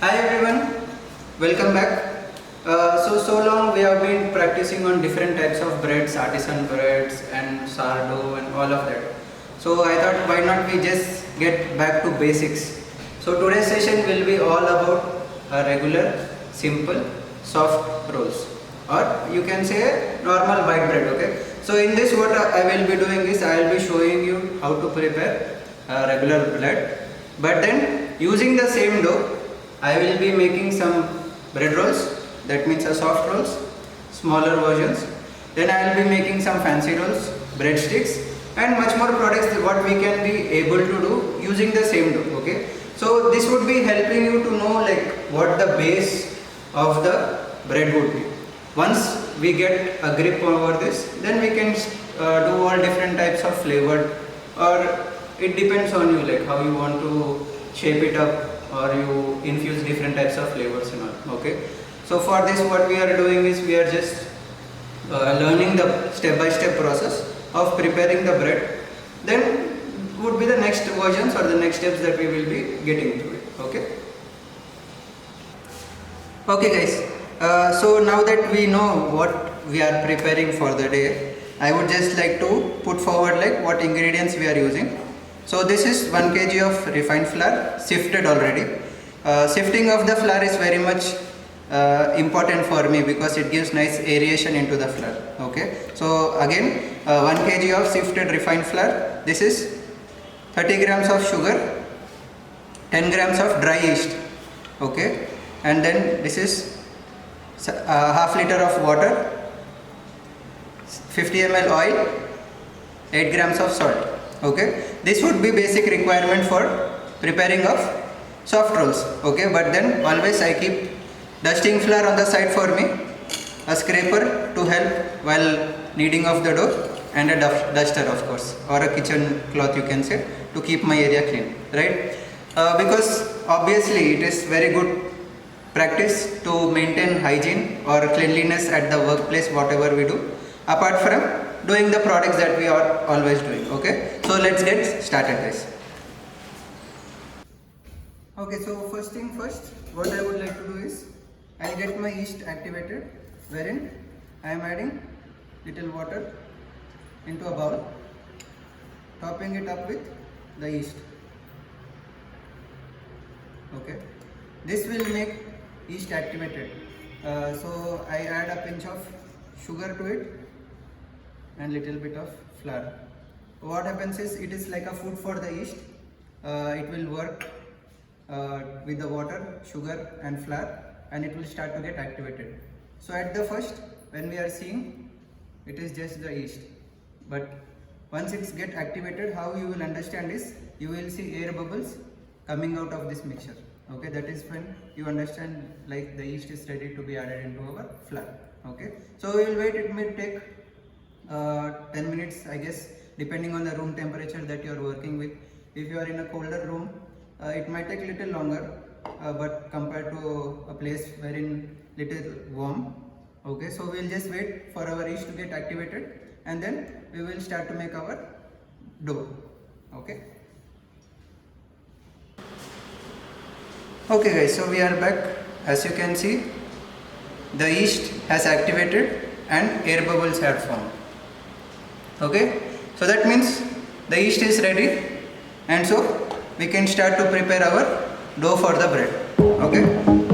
Hi everyone, welcome back. So long we have been practicing on different types of breads, artisan breads and sourdough and all of that. So I thought why not we just get back to basics. So today's session will be all about regular, simple, soft rolls, or you can say normal white bread. Okay. So in this what I will be doing is I will be showing you how to prepare regular bread, but then using the same dough I will be making some bread rolls, that means a soft rolls, smaller versions. Then I will be making some fancy rolls, breadsticks, and much more products what we can be able to do using the same dough. Okay, so this would be helping you to know like what the base of the bread would be. Once we get a grip over this, then we can do all different types of flavored, or it depends on you like how you want to shape it up, or you infuse different types of flavors and all. Okay, so for this what we are doing is we are just learning the step by step process of preparing the bread, then would be the next versions or the next steps that we will be getting to it. Okay guys, so now that we know what we are preparing for the day, I would just like to put forward like what ingredients we are using. So this is 1 kg of refined flour, sifted already. Sifting of the flour is very much important for me because it gives nice aeration into the flour. Okay, so again 1 kg of sifted refined flour. This is 30 grams of sugar, 10 grams of dry yeast. Okay, and then this is half liter of water, 50 ml oil, 8 grams of salt. Okay, this would be basic requirement for preparing of soft rolls. Okay, but then always I keep dusting flour on the side for me, a scraper to help while kneading of the dough, and a duster of course, or a kitchen cloth you can say, to keep my area clean, right? Because obviously it is very good practice to maintain hygiene or cleanliness at the workplace, whatever we do, apart from doing the products that we are always doing. Okay, so let's get started guys. Okay, so first thing first, what I would like to do is I'll get my yeast activated, wherein I am adding little water into a bowl, topping it up with the yeast. Okay, this will make yeast activated. So I add a pinch of sugar to it and little bit of flour. What happens is it is like a food for the yeast. It will work with the water, sugar and flour, and it will start to get activated. So at the first when we are seeing, it is just the yeast, but once it's get activated, how you will understand is you will see air bubbles coming out of this mixture. Okay, that is when you understand like the yeast is ready to be added into our flour. Okay, so we will wait. It may take 10 minutes I guess, depending on the room temperature that you are working with. If you are in a colder room, it might take little longer, but compared to a place wherein little warm. Okay, so we will just wait for our yeast to get activated, and then we will start to make our dough. Okay guys, so we are back. As you can see, the yeast has activated and air bubbles have formed. Okay, so that means the yeast is ready, and so we can start to prepare our dough for the bread. Okay.